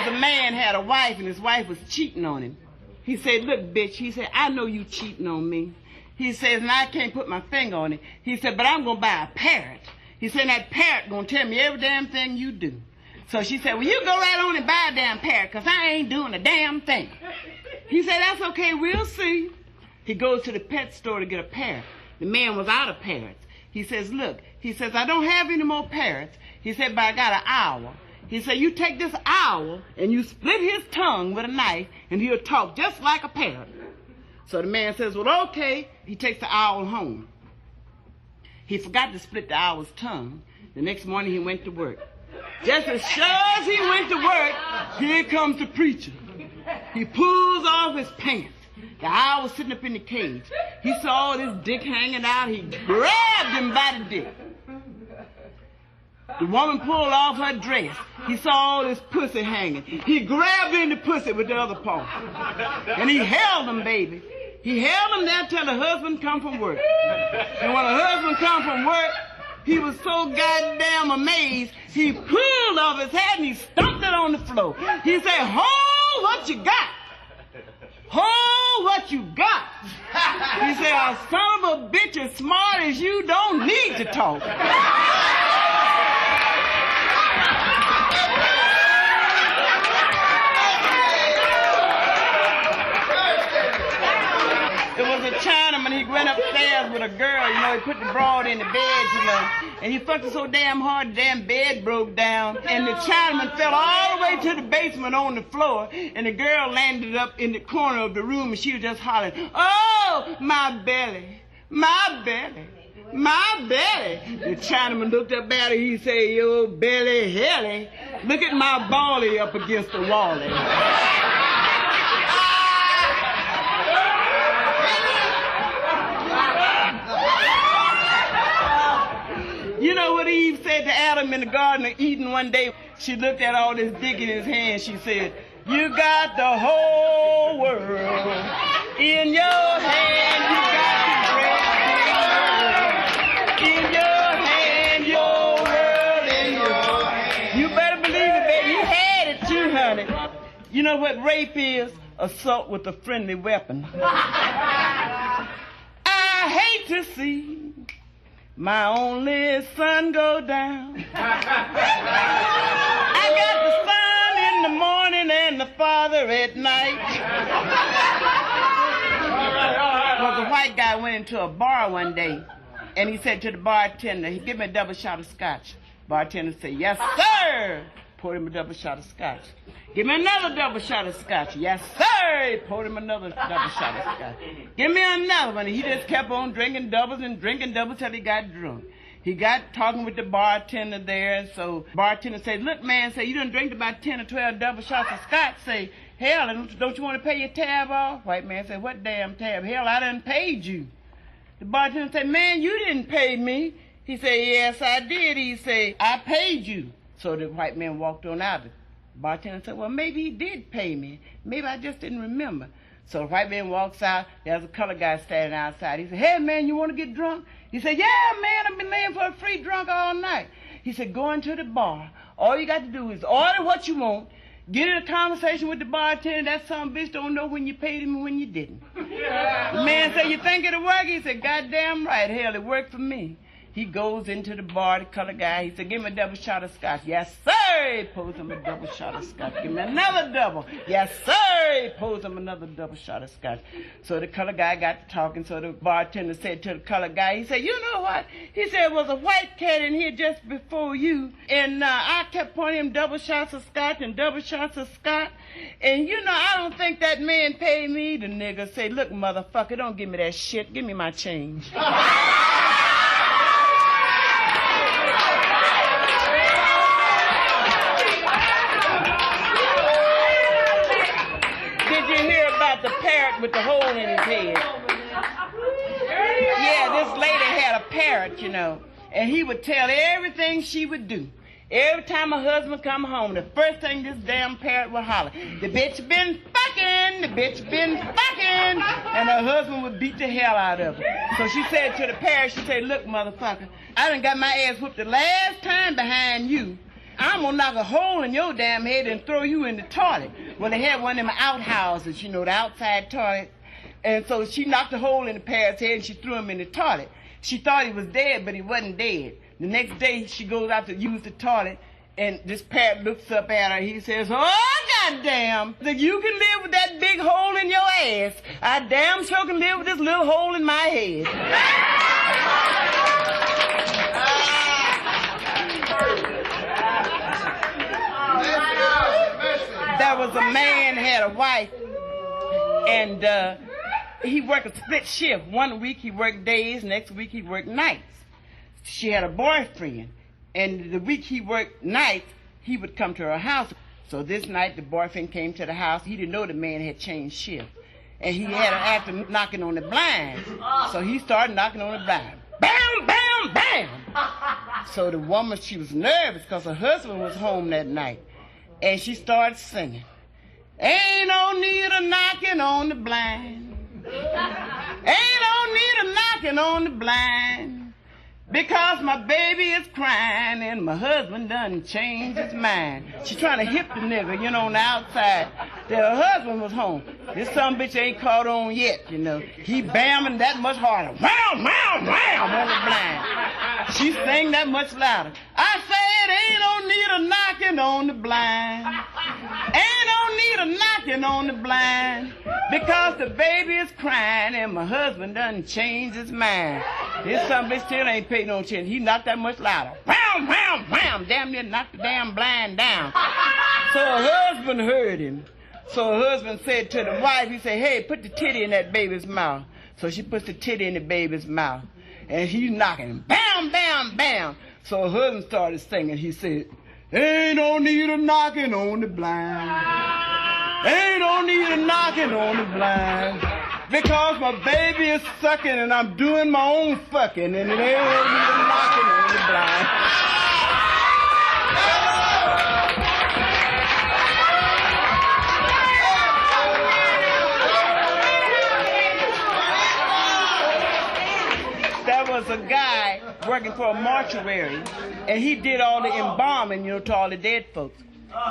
a man had a wife and his wife was cheating on him. He said, look, bitch, he said, I know you cheating on me. He says, and I can't put my finger on it. He said, but I'm going to buy a parrot. He said, that parrot going to tell me every damn thing you do. So she said, well, you go right on and buy a damn parrot, because I ain't doing a damn thing. He said, that's okay, we'll see. He goes to the pet store to get a parrot. The man was out of parrots. He says, look, he says, I don't have any more parrots. He said, but I got an owl. He said, you take this owl and you split his tongue with a knife and he'll talk just like a parrot. So the man says, well, okay. He takes the owl home. He forgot to split the owl's tongue. The next morning he went to work. Just as sure as he went to work, here comes the preacher. He pulls off his pants. The owl was sitting up in the cage. He saw this dick hanging out. He grabbed him by the dick. The woman pulled off her dress. He saw all this pussy hanging. He grabbed her in the pussy with the other paw. And he held them, baby. He held them there till the husband come from work. And when the husband come from work, he was so goddamn amazed, he pulled off his hat and he stomped it on the floor. He said, ho, what you got? Ho, what you got? He said, a son of a bitch as smart as you don't need to talk. There was a Chinaman, he went upstairs with a girl, you know, he put the broad in the bed, you know, and he fucked her so damn hard the damn bed broke down, and the Chinaman fell all the way to the basement on the floor, and the girl landed up in the corner of the room, and she was just hollering, oh, my belly, my belly, my belly. The Chinaman looked up at her, he said, yo, belly, helly, look at my ballie up against the wally. You know what Eve said to Adam in the Garden of Eden one day? She looked at all this dick in his hand. She said, you got the whole world in your hand. You got the bread in your hand. Your world in your hand. You better believe it, baby. You had it too, honey. You know what rape is? Assault with a friendly weapon. I hate to see my only son go down. I got the son in the morning and the father at night. Well, the white guy went into a bar one day, and he said to the bartender, he give me a double shot of scotch. Bartender said, yes, sir. Poured him a double shot of scotch. Give me another double shot of scotch. Yes, sir. He poured him another double shot of scotch. Give me another one. He just kept on drinking doubles and drinking doubles till he got drunk. He got talking with the bartender there, and so bartender said, look, man, say, you done drank about 10 or 12 double shots of scotch. Say, hell, don't you want to pay your tab off? White man said, what damn tab? Hell, I done paid you. The bartender said, man, you didn't pay me. He said, yes, I did. He said, I paid you. So the white man walked on out. The bartender said, well, maybe he did pay me. Maybe I just didn't remember. So the white man walks out. There's a colored guy standing outside. He said, hey, man, you want to get drunk? He said, yeah, man, I've been laying for a free drunk all night. He said, go into the bar. All you got to do is order what you want, get in a conversation with the bartender. That son of a bitch don't know when you paid him and when you didn't. Yeah. The man said, you think it'll work? He said, goddamn right. Hell, it worked for me. He goes into the bar, the colored guy. He said, give me a double shot of scotch. Yes, sir. He pours him a double shot of scotch. Give me another double. Yes, sir. He pours him another double shot of scotch. So the colored guy got to talking. So the bartender said to the colored guy, he said, you know what? He said, there was a white cat in here just before you. And I kept pouring him double shots of scotch and double shots of scotch. And, you know, I don't think that man paid me. The nigga said, look, motherfucker, don't give me that shit. Give me my change. The parrot with the hole in his head. Yeah, this lady had a parrot, you know, and he would tell everything she would do. Every time her husband come home, the first thing this damn parrot would holler, the bitch been fucking, the bitch been fucking, and her husband would beat the hell out of her. So she said to the parrot, she said, look, motherfucker, I done got my ass whooped the last time behind you. I'm gonna knock a hole in your damn head and throw you in the toilet. Well, they had one of them outhouses, you know, the outside toilet. And so she knocked a hole in the parrot's head and she threw him in the toilet. She thought he was dead, but he wasn't dead. The next day, she goes out to use the toilet, and this parrot looks up at her. He says, oh, goddamn, that you can live with that big hole in your ass. I damn sure can live with this little hole in my head. There was a man had a wife, and he worked a split shift. One week he worked days, next week he worked nights. She had a boyfriend, and the week he worked nights, he would come to her house. So this night the boyfriend came to the house. He didn't know the man had changed shift, and he had her after knocking on the blinds. So he started knocking on the blinds. Bam, bam, bam. So the woman, she was nervous because her husband was home that night, and she started singing. Ain't no need of knocking on the blind. Ain't no need of knocking on the blind, because my baby is crying and my husband done changed his mind. She's trying to hip the nigga, you know, on the outside, that her husband was home. This sumbitch ain't caught on yet, you know. He bamming that much harder. Wham, wham, wham on the blind. She sang that much louder. I said, ain't no need of knocking on the blind. Ain't no need of knocking on the blind, because the baby is crying and my husband done changed his mind. This sumbitch still ain't paid no attention. He knocked that much louder. Wham, wham, wham. Damn near knocked the damn blind down. So her husband heard him. So her husband said to the wife, he said, hey, put the titty in that baby's mouth. So she puts the titty in the baby's mouth. And he's knocking. Bam, bam, bam. So her husband started singing. He said, ain't no need of knocking on the blind. Ain't no need of knocking on the blind, because my baby is sucking and I'm doing my own fucking, and it ain't no need of knocking on the blind. There was a guy working for a mortuary, and he did all the embalming, you know, to all the dead folks.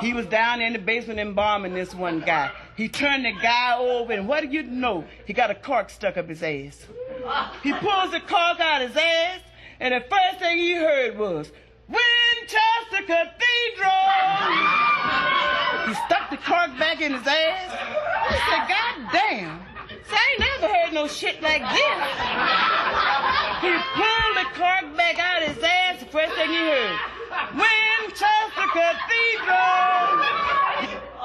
He was down in the basement embalming this one guy. He turned the guy over, and what do you know? He got a cork stuck up his ass. He pulls the cork out his ass, and the first thing he heard was, Winchester Cathedral! He stuck the cork back in his ass. He said, God damn, so I ain't never heard no shit like this. He pulled the cork back out of his ass, the first thing he heard, Winchester Cathedral!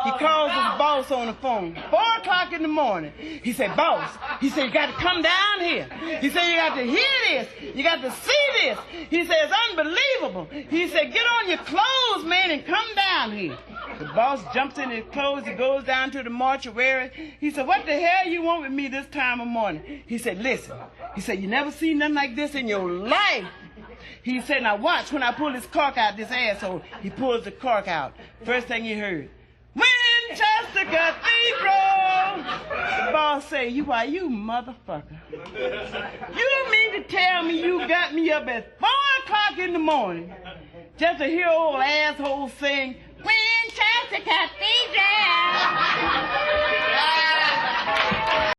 He calls his boss on the phone, 4 o'clock in the morning. He said, boss, he said, you got to come down here. He said, you got to hear this. You got to see this. He said, it's unbelievable. He said, get on your clothes, man, and come down here. The boss jumps in his clothes. He goes down to the mortuary. He said, what the hell you want with me this time of morning? He said, listen. He said, you never seen nothing like this in your life. He said, now watch when I pull this cork out this asshole. He pulls the cork out. First thing he heard, Winchester Cathedral! The boss say, you motherfucker. You mean to tell me you got me up at 4 o'clock in the morning just to hear old asshole sing, Winchester Cathedral!